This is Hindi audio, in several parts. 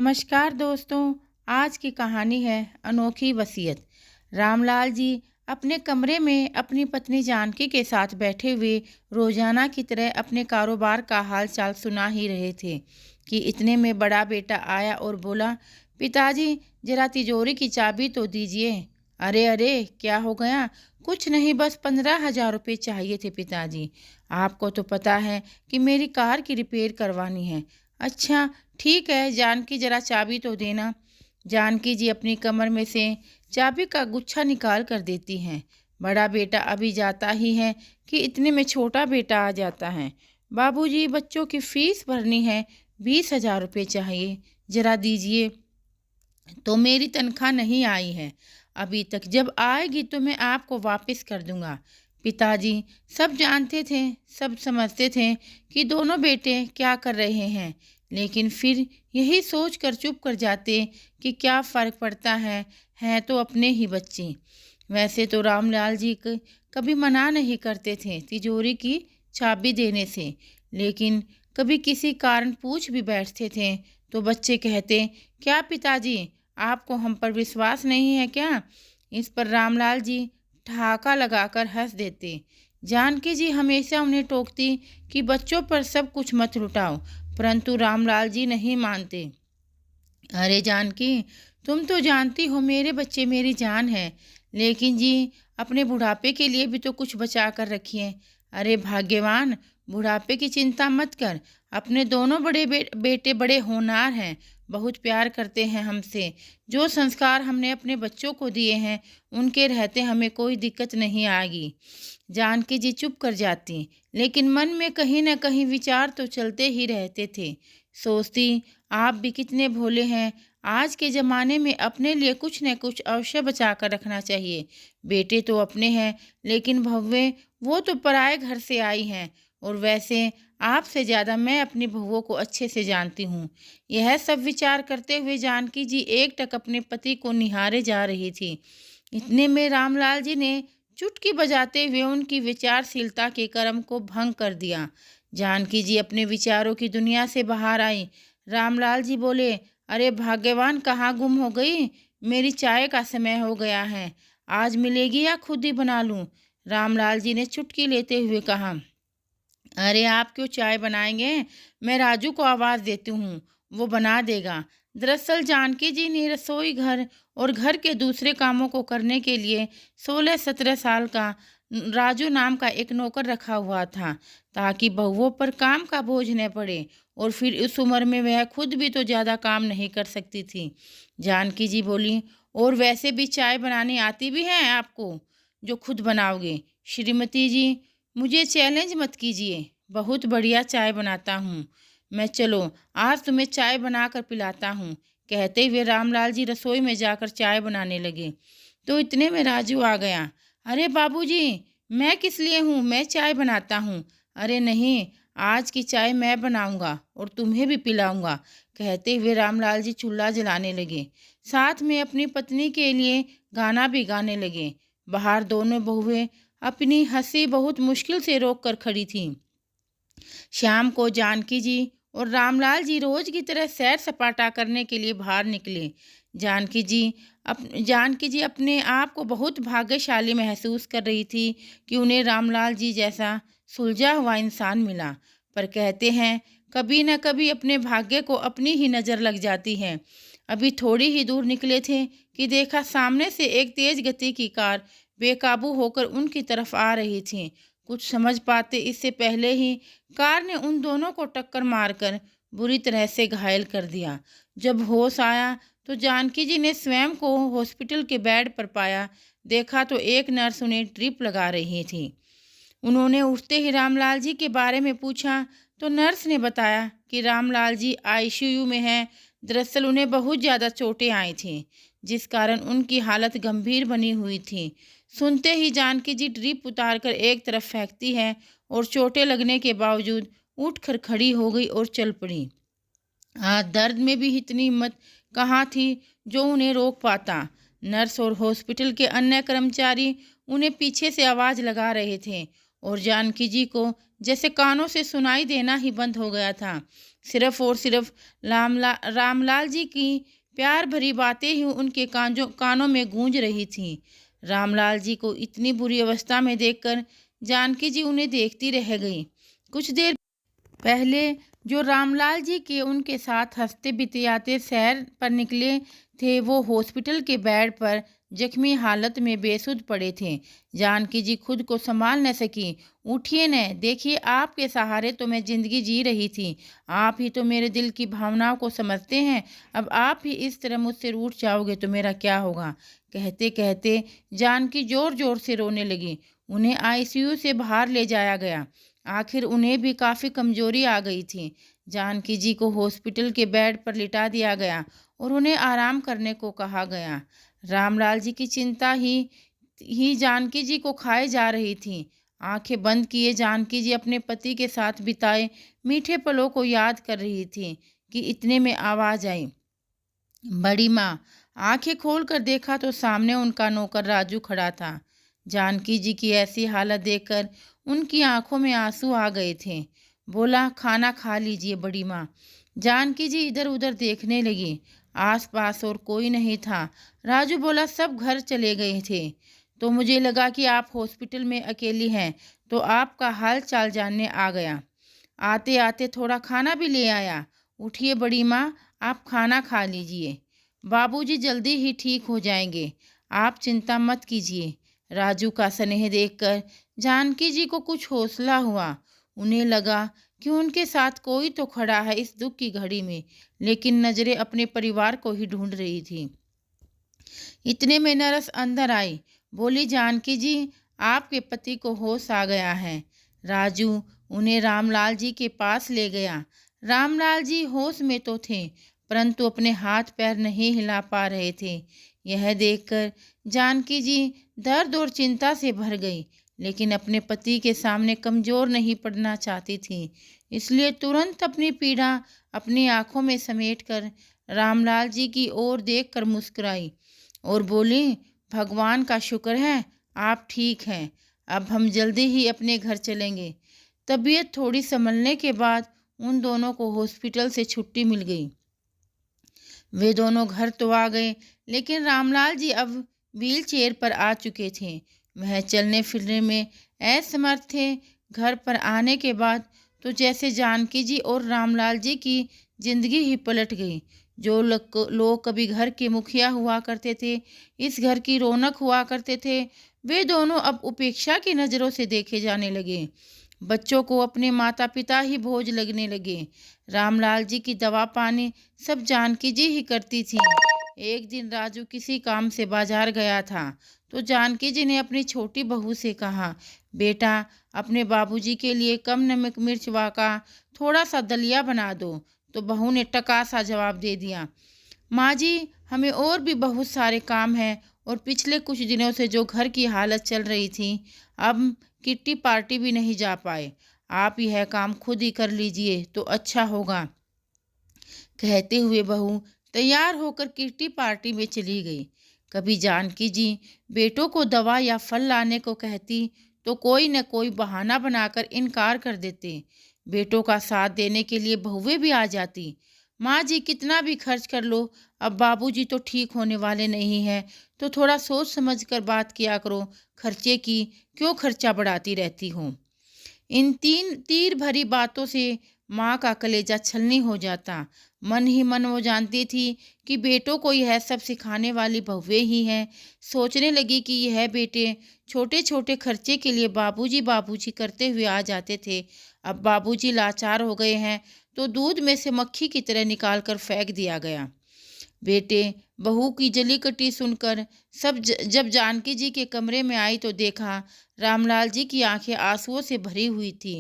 नमस्कार दोस्तों। आज की कहानी है अनोखी वसीयत। रामलाल जी अपने कमरे में अपनी पत्नी जानकी के साथ बैठे हुए रोजाना की तरह अपने कारोबार का हाल चाल सुना ही रहे थे कि इतने में बड़ा बेटा आया और बोला, पिताजी जरा तिजोरी की चाबी तो दीजिए। अरे अरे, क्या हो गया? कुछ नहीं, बस 15,000 रुपये चाहिए थे पिताजी। आपको तो पता है कि मेरी कार की रिपेयर करवानी है। अच्छा ठीक है जानकी, जरा चाबी तो देना। जानकी जी अपनी कमर में से चाबी का गुच्छा निकाल कर देती हैं। बड़ा बेटा अभी जाता ही है कि इतने में छोटा बेटा आ जाता है। बाबूजी, बच्चों की फीस भरनी है, 20,000 रुपये चाहिए, जरा दीजिए। तो मेरी तनख्वाह नहीं आई है अभी तक, जब आएगी तो मैं आपको वापस कर दूंगा। पिताजी सब जानते थे, सब समझते थे कि दोनों बेटे क्या कर रहे हैं, लेकिन फिर यही सोच कर चुप कर जाते कि क्या फ़र्क पड़ता है तो अपने ही बच्चे। वैसे तो रामलाल जी कभी मना नहीं करते थे तिजोरी की चाबी देने से, लेकिन कभी किसी कारण पूछ भी बैठते थे तो बच्चे कहते, क्या पिताजी आपको हम पर विश्वास नहीं है क्या? इस पर रामलाल जी ठहाका लगाकर हंस देते। जानकी जी हमेशा उन्हें टोकती कि बच्चों पर सब कुछ मत लुटाओ, परंतु रामलाल जी नहीं मानते। अरे जानकी, तुम तो जानती हो मेरे बच्चे मेरी जान है, लेकिन जी अपने बुढ़ापे के लिए भी तो कुछ बचा कर रखिए। अरे भाग्यवान, बुढ़ापे की चिंता मत कर, अपने दोनों बड़े बेटे बड़े होनहार हैं, बहुत प्यार करते हैं हमसे। जो संस्कार हमने अपने बच्चों को दिए हैं उनके रहते हमें कोई दिक्कत नहीं आएगी। जानकी जी चुप कर जाती, लेकिन मन में कहीं न कहीं विचार तो चलते ही रहते थे। सोचती, आप भी कितने भोले हैं। आज के ज़माने में अपने लिए कुछ न कुछ अवश्य बचा कर रखना चाहिए। बेटे तो अपने हैं, लेकिन बहुएं वो तो पराए घर से आई हैं, और वैसे आपसे ज़्यादा मैं अपनी बहुओं को अच्छे से जानती हूँ। यह सब विचार करते हुए जानकी जी एकटक अपने पति को निहारे जा रही थी। इतने में रामलाल जी ने चुटकी बजाते हुए उनकी विचारशीलता के क्रम को भंग कर दिया। जानकी जी अपने विचारों की दुनिया से बाहर आई। रामलाल जी बोले, अरे भाग्यवान, कहाँ गुम हो गई? मेरी चाय का समय हो गया है, आज मिलेगी या खुद ही बना लूं? रामलाल जी ने चुटकी लेते हुए कहा। अरे आप क्यों चाय बनाएंगे? मैं राजू को आवाज़ देती हूँ, वो बना देगा। दरअसल जानकी जी ने रसोई घर और घर के दूसरे कामों को करने के लिए 16-17 साल का राजू नाम का एक नौकर रखा हुआ था, ताकि बहुओं पर काम का बोझ न पड़े, और फिर इस उम्र में वह खुद भी तो ज़्यादा काम नहीं कर सकती थी। जानकी जी बोली, और वैसे भी चाय बनानी आती भी है आपको, जो खुद बनाओगे? श्रीमती जी, मुझे चैलेंज मत कीजिए, बहुत बढ़िया चाय बनाता हूँ मैं, चलो आज तुम्हें चाय बनाकर पिलाता हूँ। कहते हुए रामलाल जी रसोई में जाकर चाय बनाने लगे तो इतने में राजू आ गया। अरे बाबूजी, मैं किस लिए हूँ, मैं चाय बनाता हूँ। अरे नहीं, आज की चाय मैं बनाऊंगा और तुम्हें भी पिलाऊंगा। कहते हुए रामलाल जी चूल्हा जलाने लगे, साथ में अपनी पत्नी के लिए गाना भी गाने लगे। बाहर दोनों बहुएं अपनी हंसी बहुत मुश्किल से रोक कर खड़ी थीं। शाम को जानकी जी और रामलाल जी रोज की तरह सैर सपाटा करने के लिए बाहर निकले। जानकी जी अपने आप को बहुत भाग्यशाली महसूस कर रही थी कि उन्हें रामलाल जी जैसा सुलझा हुआ इंसान मिला। पर कहते हैं, कभी न कभी अपने भाग्य को अपनी ही नज़र लग जाती है। अभी थोड़ी ही दूर निकले थे कि देखा सामने से एक तेज गति की कार बेकाबू होकर उनकी तरफ आ रही थी। कुछ समझ पाते इससे पहले ही कार ने उन दोनों को टक्कर मारकर बुरी तरह से घायल कर दिया। जब होश आया तो जानकी जी ने स्वयं को हॉस्पिटल के बेड पर पाया। देखा तो एक नर्स उन्हें ड्रिप लगा रही थी। उन्होंने उठते ही रामलाल जी के बारे में पूछा तो नर्स ने बताया कि रामलाल जी आईसीयू में हैं। दरअसल उन्हें बहुत ज़्यादा चोटें आई थीं, जिस कारण उनकी हालत गंभीर बनी हुई थी। सुनते ही जानकी जी ड्रिप उतारकर एक तरफ फेंकती है और चोटें लगने के बावजूद उठकर खड़ी हो गई और चल पड़ी। दर्द में भी इतनी हिम्मत कहाँ थी जो उन्हें रोक पाता। नर्स और हॉस्पिटल के अन्य कर्मचारी उन्हें पीछे से आवाज़ लगा रहे थे और जानकी जी को जैसे कानों से सुनाई देना ही बंद हो गया था। सिर्फ और सिर्फ रामलाल जी की प्यार भरी बातें ही उनके कानों में गूंज रही थीं। रामलाल जी को इतनी बुरी अवस्था में देखकर जानकी जी उन्हें देखती रह गई। कुछ देर पहले जो रामलाल जी के उनके साथ हंसते बितियाते सैर पर निकले थे, वो हॉस्पिटल के बेड पर जख्मी हालत में बेसुध पड़े थे। जानकी जी खुद को संभाल न सकी। उठिए न, देखिए आपके सहारे तो मैं जिंदगी जी रही थी। आप ही तो मेरे दिल की भावनाओं को समझते हैं। अब आप ही इस तरह मुझसे रूठ जाओगे तो मेरा क्या होगा। कहते कहते जानकी जोर जोर से रोने लगी। उन्हें आईसीयू से बाहर ले जाया गया। आखिर उन्हें भी काफ़ी कमजोरी आ गई थी। जानकी जी को हॉस्पिटल के बेड पर लिटा दिया गया और उन्हें आराम करने को कहा गया। रामलाल जी की चिंता ही जानकी जी को खाए जा रही थी। आंखें बंद किए जानकी जी अपने पति के साथ बिताए मीठे पलों को याद कर रही थी कि इतने में आवाज़ आई, बड़ी माँ। आंखें खोलकर देखा तो सामने उनका नौकर राजू खड़ा था। जानकी जी की ऐसी हालत देखकर उनकी आंखों में आंसू आ गए थे। बोला, खाना खा लीजिए बड़ी माँ। जानकी जी इधर उधर देखने लगी। आसपास और कोई नहीं था। राजू बोला, सब घर चले गए थे तो मुझे लगा कि आप हॉस्पिटल में अकेली हैं तो आपका हाल चाल जानने आ गया। आते आते थोड़ा खाना भी ले आया। उठिए बड़ी माँ, आप खाना खा लीजिए। बाबूजी जल्दी ही ठीक हो जाएंगे, आप चिंता मत कीजिए। राजू का स्नेह देखकर जानकी जी को कुछ हौसला हुआ। उन्हें लगा कि उनके साथ कोई तो खड़ा है इस दुख की घड़ी में, लेकिन नजरें अपने परिवार को ही ढूंढ रही थी। इतने में नर्स अंदर आई। बोली, जानकी जी, आपके पति को होश आ गया है। राजू उन्हें रामलाल जी के पास ले गया। रामलाल जी होश में तो थे, परंतु अपने हाथ पैर नहीं हिला पा रहे थे। यह देखकर जानकी जी दर्द और चिंता से भर गई, लेकिन अपने पति के सामने कमज़ोर नहीं पड़ना चाहती थी। इसलिए तुरंत अपनी पीड़ा अपनी आंखों में समेटकर रामलाल जी की ओर देखकर मुस्कुराई और बोली, भगवान का शुक्र है आप ठीक हैं। अब हम जल्दी ही अपने घर चलेंगे। तबीयत थोड़ी संभलने के बाद उन दोनों को हॉस्पिटल से छुट्टी मिल गई। वे दोनों घर तो आ गए, लेकिन रामलाल जी अब व्हील चेयर पर आ चुके थे। वह चलने फिरने में असमर्थ थे। घर पर आने के बाद तो जैसे जानकी जी और रामलाल जी की जिंदगी ही पलट गई। जो लोग कभी घर के मुखिया हुआ करते थे, इस घर की रौनक हुआ करते थे, वे दोनों अब उपेक्षा की नज़रों से देखे जाने लगे। बच्चों को अपने माता पिता ही बोझ लगने लगे। रामलाल जी की दवा पानी सब जानकी जी ही करती थी। एक दिन राजू किसी काम से बाजार गया था तो जानकी जी ने अपनी छोटी बहू से कहा, बेटा अपने बाबूजी के लिए कम नमक मिर्च वाका थोड़ा सा दलिया बना दो। तो बहू ने टका सा जवाब दे दिया, माँ जी हमें और भी बहुत सारे काम हैं और पिछले कुछ दिनों से जो घर की हालत चल रही थी, अब किट्टी पार्टी भी नहीं जा पाए। आप यह काम खुद ही कर लीजिए तो अच्छा होगा। कहते हुए बहू तैयार होकर किट्टी पार्टी में चली गई। कभी जानकी जी बेटों को दवा या फल लाने को कहती तो कोई न कोई बहाना बनाकर इनकार कर देते। बेटों का साथ देने के लिए बहुएं भी आ जाती। माँ जी कितना भी खर्च कर लो, अब बाबूजी तो ठीक होने वाले नहीं हैं, तो थोड़ा सोच समझ कर बात किया करो। खर्चे की क्यों खर्चा बढ़ाती रहती हो। इन तीर भरी बातों से माँ का कलेजा छलनी हो जाता। मन ही मन वो जानती थी कि बेटों को यह सब सिखाने वाली बहुएं ही हैं। सोचने लगी कि यह बेटे छोटे छोटे खर्चे के लिए बाबूजी बाबूजी करते हुए आ जाते थे। अब बाबूजी लाचार हो गए हैं तो दूध में से मक्खी की तरह निकाल कर फेंक दिया गया। बेटे बहू की जली कटी सुनकर जब जानकी जी के कमरे में आई तो देखा रामलाल जी की आंखें आंसुओं से भरी हुई थी।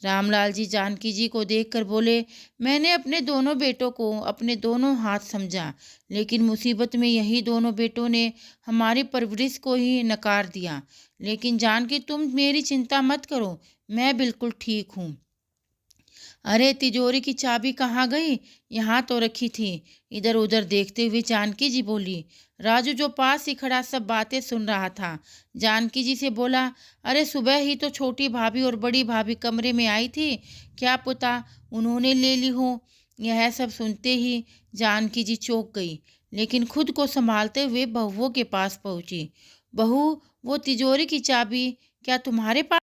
रामलाल जी जानकी जी को देखकर बोले, मैंने अपने दोनों बेटों को अपने दोनों हाथ समझा, लेकिन मुसीबत में यही दोनों बेटों ने हमारी परवरिश को ही नकार दिया। लेकिन जानकी तुम मेरी चिंता मत करो, मैं बिल्कुल ठीक हूँ। अरे तिजोरी की चाबी कहाँ गई? यहाँ तो रखी थी। इधर उधर देखते हुए जानकी जी बोली। राजू जो पास ही खड़ा सब बातें सुन रहा था, जानकी जी से बोला, अरे सुबह ही तो छोटी भाभी और बड़ी भाभी कमरे में आई थी, क्या पता उन्होंने ले ली हो। यह सब सुनते ही जानकी जी चौंक गई, लेकिन खुद को संभालते हुए बहुओं के पास पहुंची। बहू, वो तिजोरी की चाबी क्या तुम्हारे पास?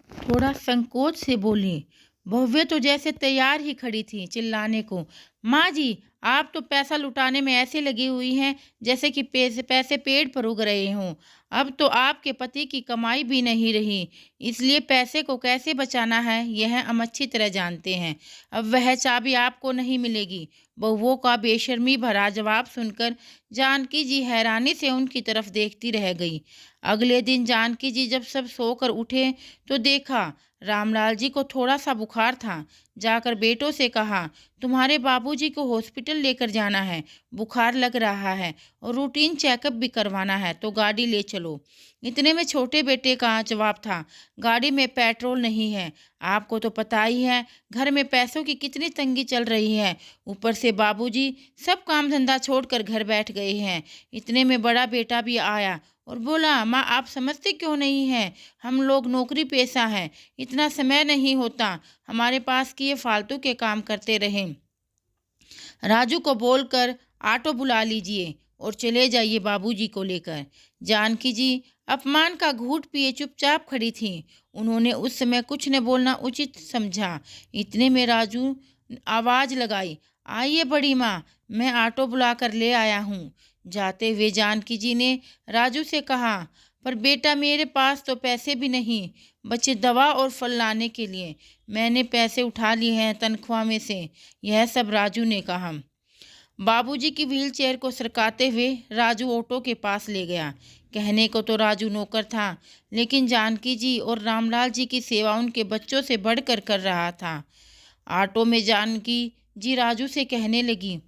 थोड़ा संकोच से बोली। बहुएं तो जैसे तैयार ही खड़ी थी चिल्लाने को। माँ जी, आप तो पैसा लुटाने में ऐसे लगी हुई हैं जैसे कि पैसे पैसे पेड़ पर उग रहे हों। अब तो आपके पति की कमाई भी नहीं रही, इसलिए पैसे को कैसे बचाना है यह हम अच्छी तरह जानते हैं। अब वह चाबी आपको नहीं मिलेगी। बहुओं का बेशर्मी भरा जवाब सुनकर जानकी जी हैरानी से उनकी तरफ देखती रह गई। अगले दिन जानकी जी जब सब सोकर उठे तो देखा रामलाल जी को थोड़ा सा बुखार था। जाकर बेटों से कहा, तुम्हारे बाबूजी को हॉस्पिटल लेकर जाना है, बुखार लग रहा है और रूटीन चेकअप भी करवाना है, तो गाड़ी ले चलो। इतने में छोटे बेटे का जवाब था, गाड़ी में पेट्रोल नहीं है। आपको तो पता ही है घर में पैसों की कितनी तंगी चल रही है। ऊपर से बाबूजी सब काम धंधा छोड़कर घर बैठ गए हैं। इतने में बड़ा बेटा भी आया और बोला, माँ आप समझते क्यों नहीं हैं, हम लोग नौकरी पेशा हैं, इतना समय नहीं होता हमारे पास कि ये फालतू के काम करते रहें। राजू को बोलकर ऑटो बुला लीजिए और चले जाइए बाबूजी को लेकर। जानकी जी अपमान का घूंट पिए चुपचाप खड़ी थीं। उन्होंने उस समय कुछ न बोलना उचित समझा। इतने में राजू आवाज लगाई, आइए बड़ी माँ, मैं ऑटो बुला कर ले आया हूँ। जाते हुए जानकी जी ने राजू से कहा, पर बेटा मेरे पास तो पैसे भी नहीं बचे दवा और फल लाने के लिए। मैंने पैसे उठा लिए हैं तनख्वाह में से। यह सब राजू ने कहा। बाबूजी की व्हीलचेयर को सरकाते हुए राजू ऑटो के पास ले गया। कहने को तो राजू नौकर था, लेकिन जानकी जी और रामलाल जी की सेवा उनके बच्चों से बढ़कर कर रहा था। ऑटो में जानकी जी राजू से कहने लगी,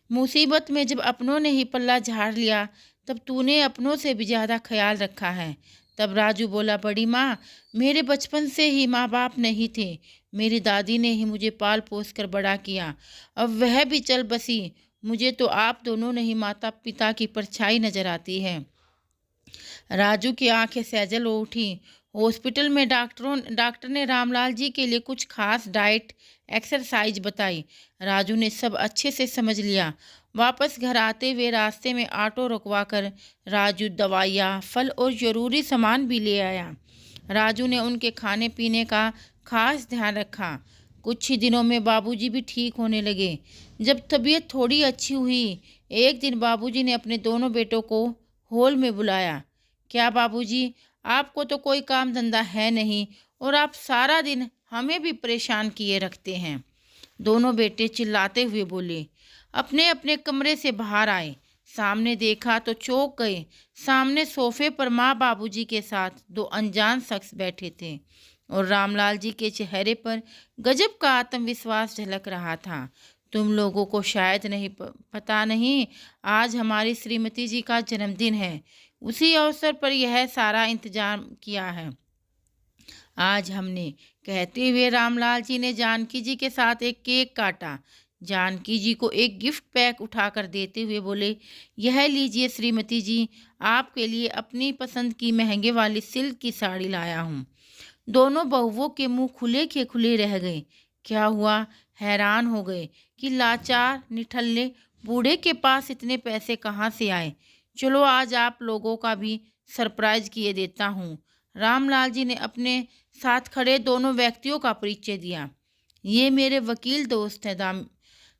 मुसीबत में जब अपनों ने ही पल्ला झाड़ लिया तब तूने अपनों से भी ज़्यादा ख्याल रखा है। तब राजू बोला, बड़ी माँ, मेरे बचपन से ही माँ बाप नहीं थे, मेरी दादी ने ही मुझे पाल पोस कर बड़ा किया, अब वह भी चल बसी, मुझे तो आप दोनों ने ही माता पिता की परछाई नजर आती है। राजू की आंखें सैजल हो उठी। हॉस्पिटल में डॉक्टर ने रामलाल जी के लिए कुछ खास डाइट एक्सरसाइज बताई। राजू ने सब अच्छे से समझ लिया। वापस घर आते हुए रास्ते में ऑटो रुकवा कर राजू दवाइयाँ, फल और ज़रूरी सामान भी ले आया। राजू ने उनके खाने पीने का खास ध्यान रखा। कुछ ही दिनों में बाबूजी भी ठीक होने लगे। जब तबीयत थोड़ी अच्छी हुई, एक दिन बाबूजी ने अपने दोनों बेटों को हॉल में बुलाया। क्या बाबूजी, आपको तो कोई काम धंधा है नहीं और आप सारा दिन हमें भी परेशान किए रखते हैं। दोनों बेटे चिल्लाते हुए बोले। अपने अपने कमरे से बाहर आए। सामने देखा तो चौंक गए। सामने सोफे पर माँ बाबूजी के साथ दो अनजान शख्स बैठे थे और रामलाल जी के चेहरे पर गजब का आत्मविश्वास झलक रहा था। तुम लोगों को शायद नहीं पता नहीं, आज हमारी श्रीमती जी का जन्मदिन है, उसी अवसर पर यह सारा इंतजाम किया है आज हमने। कहते हुए रामलाल जी ने जानकी जी के साथ एक केक काटा। जानकी जी को एक गिफ्ट पैक उठाकर देते हुए बोले, यह लीजिए श्रीमती जी, आपके लिए अपनी पसंद की महंगे वाली सिल्क की साड़ी लाया हूँ। दोनों बहुओं के मुंह खुले के खुले रह गए। क्या हुआ, हैरान हो गए कि लाचार निठल्ले बूढ़े के पास इतने पैसे कहाँ से आए। चलो आज आप लोगों का भी सरप्राइज किए देता हूँ। रामलाल जी ने अपने साथ खड़े दोनों व्यक्तियों का परिचय दिया। ये मेरे वकील दोस्त हैं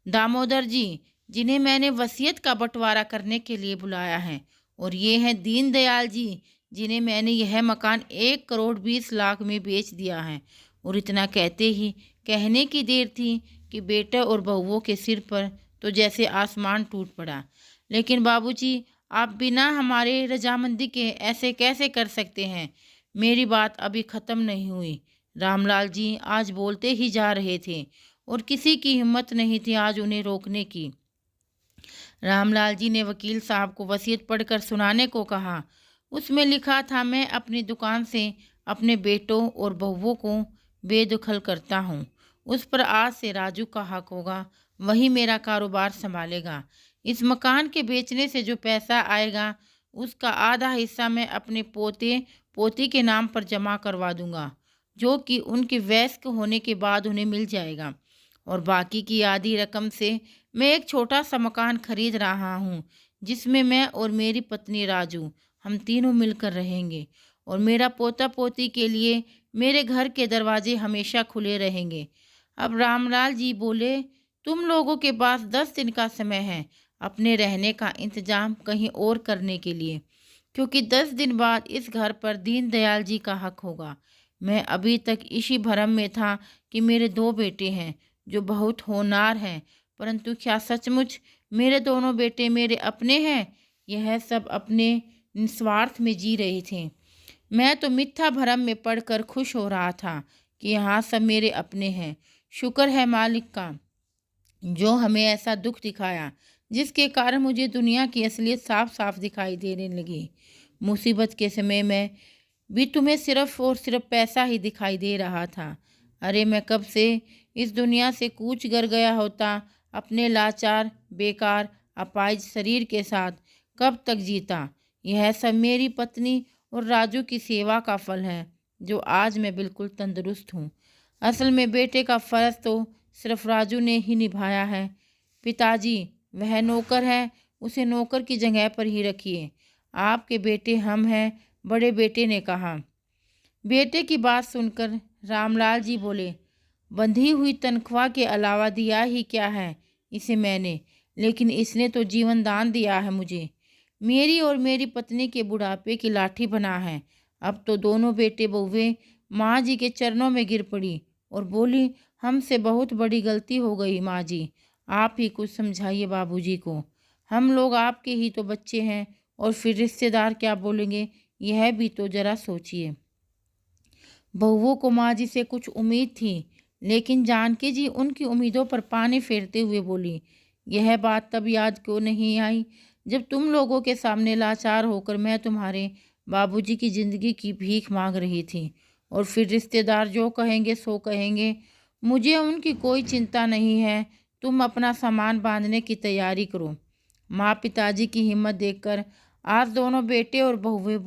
दामोदर जी, जिन्हें मैंने वसीयत का बंटवारा करने के लिए बुलाया है, और ये हैं दीनदयाल जी, जिन्हें मैंने यह मकान 1,20,00,000 में बेच दिया है। और इतना कहते ही कहने की देर थी कि बेटे और बहुओं के सिर पर तो जैसे आसमान टूट पड़ा। लेकिन बाबूजी, आप बिना हमारे रजामंदी के ऐसे कैसे कर सकते हैं? मेरी बात अभी ख़त्म नहीं हुई। रामलाल जी आज बोलते ही जा रहे थे और किसी की हिम्मत नहीं थी आज उन्हें रोकने की। रामलाल जी ने वकील साहब को वसीयत पढ़कर सुनाने को कहा। उसमें लिखा था, मैं अपनी दुकान से अपने बेटों और बहुओं को बेदखल करता हूँ। उस पर आज से राजू का हक होगा, वही मेरा कारोबार संभालेगा। इस मकान के बेचने से जो पैसा आएगा उसका आधा हिस्सा मैं अपने पोते पोती के नाम पर जमा करवा दूंगा, जो कि उनके वयस्क होने के बाद उन्हें मिल जाएगा। और बाकी की आधी रकम से मैं एक छोटा सा मकान खरीद रहा हूँ, जिसमें मैं और मेरी पत्नी राजू हम तीनों मिलकर रहेंगे। और मेरा पोता पोती के लिए मेरे घर के दरवाजे हमेशा खुले रहेंगे। अब रामलाल जी बोले, तुम लोगों के पास 10 दिन का समय है अपने रहने का इंतजाम कहीं और करने के लिए, क्योंकि 10 दिन बाद इस घर पर दीनदयाल जी का हक होगा। मैं अभी तक इसी भ्रम में था कि मेरे 2 बेटे हैं जो बहुत होनहार हैं, परंतु क्या सचमुच मेरे दोनों बेटे मेरे अपने हैं? यह सब अपने निस्वार्थ में जी रहे थे। मैं तो मिथ्या भ्रम में पड़कर खुश हो रहा था कि यहाँ सब मेरे अपने हैं। शुक्र है मालिक का जो हमें ऐसा दुख दिखाया जिसके कारण मुझे दुनिया की असलियत साफ साफ दिखाई देने लगी। मुसीबत के समय में भी तुम्हें सिर्फ और सिर्फ पैसा ही दिखाई दे रहा था। अरे मैं कब से इस दुनिया से कूच कर गया होता, अपने लाचार बेकार अपाहिज शरीर के साथ कब तक जीता। यह सब मेरी पत्नी और राजू की सेवा का फल है जो आज मैं बिल्कुल तंदुरुस्त हूँ। असल में बेटे का फ़र्ज तो सिर्फ राजू ने ही निभाया है। पिताजी, वह नौकर है, उसे नौकर की जगह पर ही रखिए। आपके बेटे हम हैं, बड़े बेटे ने कहा। बेटे की बात सुनकर रामलाल जी बोले, बंधी हुई तनख्वाह के अलावा दिया ही क्या है इसे मैंने, लेकिन इसने तो जीवन दान दिया है मुझे। मेरी और मेरी पत्नी के बुढ़ापे की लाठी बना है। अब तो दोनों बेटे बहुएं माँ जी के चरणों में गिर पड़ी और बोली, हमसे बहुत बड़ी गलती हो गई माँ जी, आप ही कुछ समझाइए बाबूजी को। हम लोग आपके ही तो बच्चे हैं और फिर रिश्तेदार क्या बोलेंगे, यह भी तो जरा सोचिए। बहुओं को माँ जी से कुछ उम्मीद थी, लेकिन जानकी जी उनकी उम्मीदों पर पानी फेरते हुए बोली, यह बात तब याद क्यों नहीं आई जब तुम लोगों के सामने लाचार होकर मैं तुम्हारे बाबूजी की ज़िंदगी की भीख मांग रही थी। और फिर रिश्तेदार जो कहेंगे सो कहेंगे, मुझे उनकी कोई चिंता नहीं है, तुम अपना सामान बांधने की तैयारी करो। माँ पिताजी की हिम्मत देखकर आज दोनों बेटे और बहुएं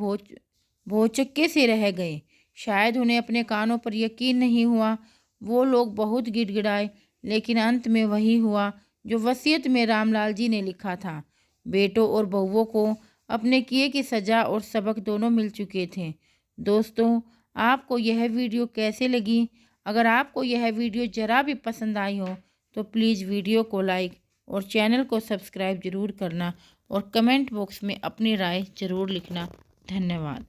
भौचक्के से रह गए। शायद उन्हें अपने कानों पर यकीन नहीं हुआ। वो लोग बहुत गिड़गिड़ाए, लेकिन अंत में वही हुआ जो वसीयत में रामलाल जी ने लिखा था। बेटों और बहुओं को अपने किए की सज़ा और सबक दोनों मिल चुके थे। दोस्तों, आपको यह वीडियो कैसे लगी? अगर आपको यह वीडियो ज़रा भी पसंद आई हो तो प्लीज़ वीडियो को लाइक और चैनल को सब्सक्राइब ज़रूर करना और कमेंट बॉक्स में अपनी राय ज़रूर लिखना। धन्यवाद।